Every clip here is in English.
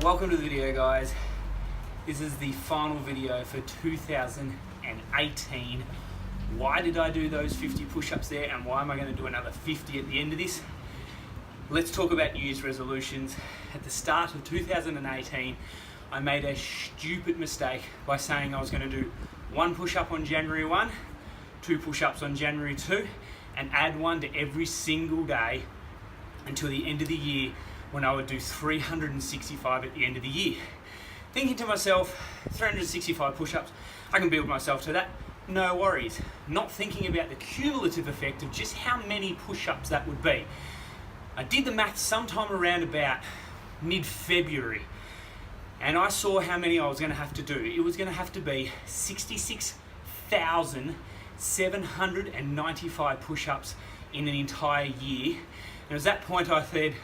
Welcome to the video, guys. This is the final video for 2018. Why did I do those 50 push-ups there, and why am I going to do another 50 at the end of this? Let's talk about New Year's resolutions. At the start of 2018, I made a stupid mistake by saying I was going to do one push-up on January 1, two push-ups on January 2, and add one to every single day until the end of the year, when I would do 365 at the end of the year. Thinking to myself, 365 push-ups, I can build myself to that, no worries. Not thinking about the cumulative effect of just how many push-ups that would be. I did the math sometime around about mid-February, and I saw how many I was going to have to do. It was going to have to be 66,795 push-ups in an entire year. And at that point I said,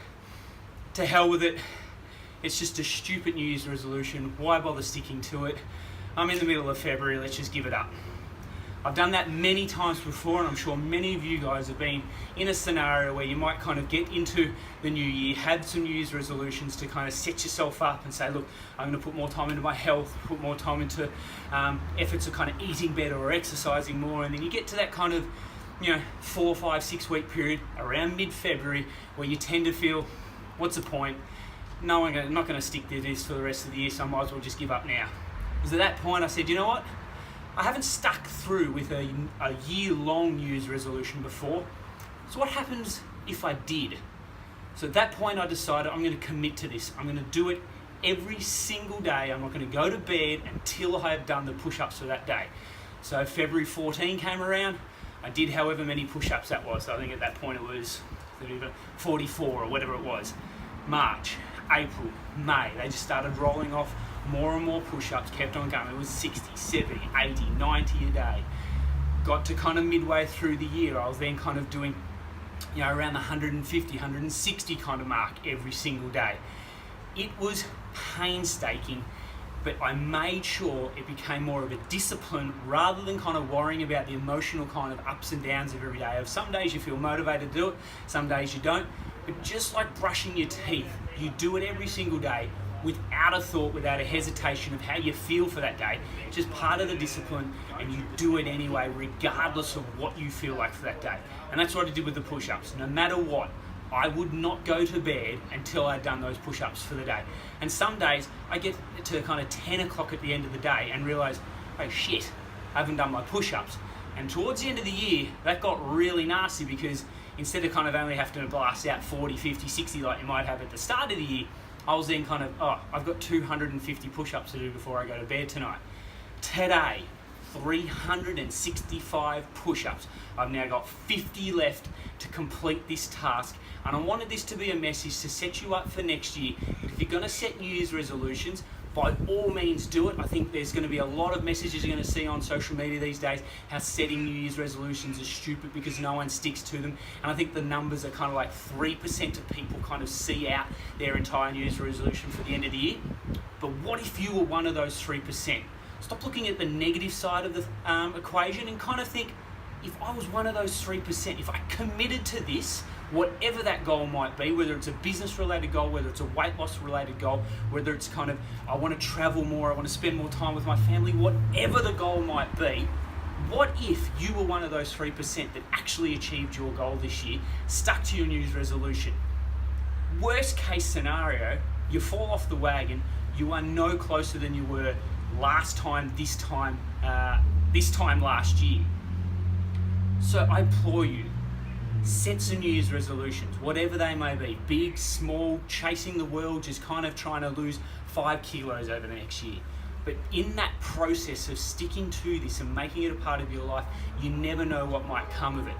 to hell with it, it's just a stupid New Year's resolution, why bother sticking to it? I'm in the middle of February, let's just give it up. I've done that many times before, and I'm sure many of you guys have been in a scenario where you might kind of get into the new year, have some New Year's resolutions to kind of set yourself up and say, look, I'm going to put more time into my health, put more time into efforts of kind of eating better or exercising more, and then you get to that kind of 4, 5, 6 week period around mid-February where you tend to feel, what's the point? No, I'm not going to stick to this for the rest of the year, so I might as well just give up now. Because at that point I said, you know what? I haven't stuck through with a year-long New Year's resolution before. So what happens if I did? So at that point I decided I'm going to commit to this. I'm going to do it every single day. I'm not going to go to bed until I have done the push-ups for that day. So February 14 came around. I did however many push-ups that was. So I think at that point it was 44 or whatever it was. March, April, May, they just started rolling off more and more push-ups, kept on going. It was 60, 70, 80, 90 a day. Got to kind of midway through the year, I was then kind of doing around the 150, 160 kind of mark every single day. It was painstaking, but I made sure it became more of a discipline rather than kind of worrying about the emotional kind of ups and downs of every day. Of some days you feel motivated to do it, some days you don't. But just like brushing your teeth, you do it every single day without a thought, without a hesitation of how you feel for that day. It's just part of the discipline, and you do it anyway regardless of what you feel like for that day. And that's what I did with the push-ups. No matter what, I would not go to bed until I'd done those push-ups for the day. And some days I get to kind of 10 o'clock at the end of the day and realise, oh shit, I haven't done my push-ups. And towards the end of the year, that got really nasty, because instead of kind of only having to blast out 40, 50, 60 like you might have at the start of the year, I was then kind of, I've got 250 push-ups to do before I go to bed tonight. Today, 365 push-ups. I've now got 50 left to complete this task, and I wanted this to be a message to set you up for next year. If you're going to set New Year's resolutions, by all means do it. I think there's going to be a lot of messages you're going to see on social media these days, how setting New Year's resolutions is stupid because no one sticks to them. And I think the numbers are kind of like 3% of people kind of see out their entire New Year's resolution for the end of the year. But what if you were one of those 3%? Stop looking at the negative side of the equation and kind of think, if I was one of those 3%, if I committed to this, whatever that goal might be, whether it's a business related goal, whether it's a weight loss related goal, whether it's kind of, I want to travel more, I want to spend more time with my family, whatever the goal might be, what if you were one of those 3% that actually achieved your goal this year, stuck to your New Year's resolution? Worst case scenario, you fall off the wagon, you are no closer than you were this time last year. So I implore you, set some New Year's resolutions, whatever they may be, big, small, chasing the world, just kind of trying to lose 5 kilos over the next year. But in that process of sticking to this and making it a part of your life, you never know what might come of it.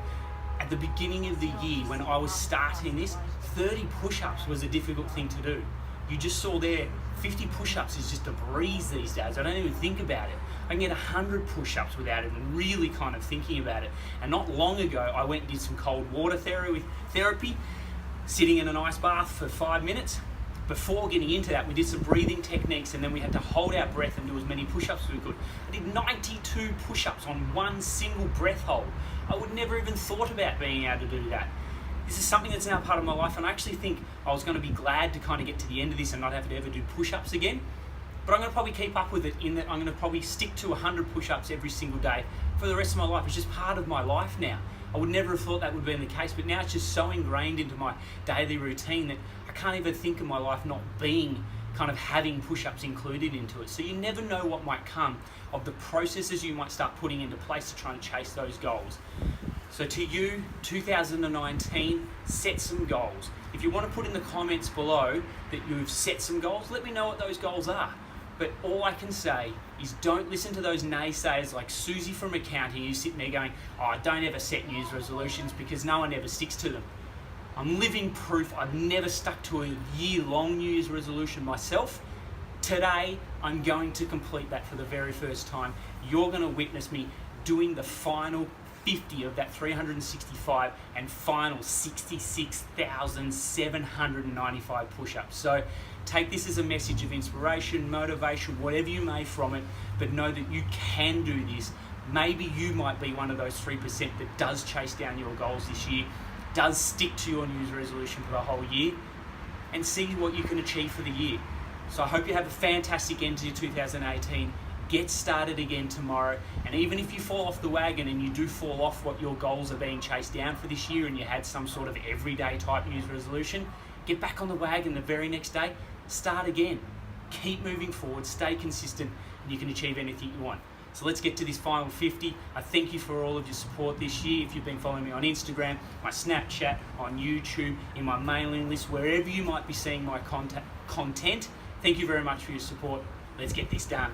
At the beginning of the year, when I was starting this, 30 push-ups was a difficult thing to do. You just saw there, 50 push-ups is just a breeze these days. I don't even think about it. I can get 100 push-ups without even really kind of thinking about it. And not long ago, I went and did some cold water therapy, sitting in an ice bath for 5 minutes. Before getting into that, we did some breathing techniques, and then we had to hold our breath and do as many push-ups as we could. I did 92 push-ups on one single breath hold. I would never even thought about being able to do that. This is something that's now part of my life, and I actually think I was going to be glad to kind of get to the end of this and not have to ever do push-ups again. But I'm going to probably keep up with it in that I'm going to probably stick to 100 push-ups every single day for the rest of my life. It's just part of my life now. I would never have thought that would be the case, but now it's just so ingrained into my daily routine that I can't even think of my life not being kind of having push-ups included into it. So you never know what might come of the processes you might start putting into place to try and chase those goals. So to you, 2019, set some goals. If you want to put in the comments below that you've set some goals, let me know what those goals are. But all I can say is don't listen to those naysayers like Susie from accounting who's sitting there going, oh, I don't ever set New Year's resolutions because no one ever sticks to them. I'm living proof I've never stuck to a year-long New Year's resolution myself. Today, I'm going to complete that for the very first time. You're going to witness me doing the final 50 of that 365 and final 66,795 push-ups. So take this as a message of inspiration, motivation, whatever you may from it, but know that you can do this. Maybe you might be one of those 3% that does chase down your goals this year, does stick to your New Year's resolution for the whole year, and see what you can achieve for the year. So I hope you have a fantastic end to your 2018. Get started again tomorrow, and even if you fall off the wagon and you do fall off what your goals are being chased down for this year and you had some sort of everyday type New Year's resolution, get back on the wagon the very next day, start again. Keep moving forward, stay consistent, and you can achieve anything you want. So let's get to this final 50. I thank you for all of your support this year. If you've been following me on Instagram, my Snapchat, on YouTube, in my mailing list, wherever you might be seeing my content, thank you very much for your support. Let's get this done.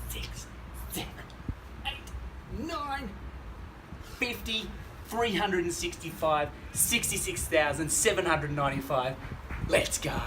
Six, 7, 8, 9, 50, 365, 66,795. Let's go.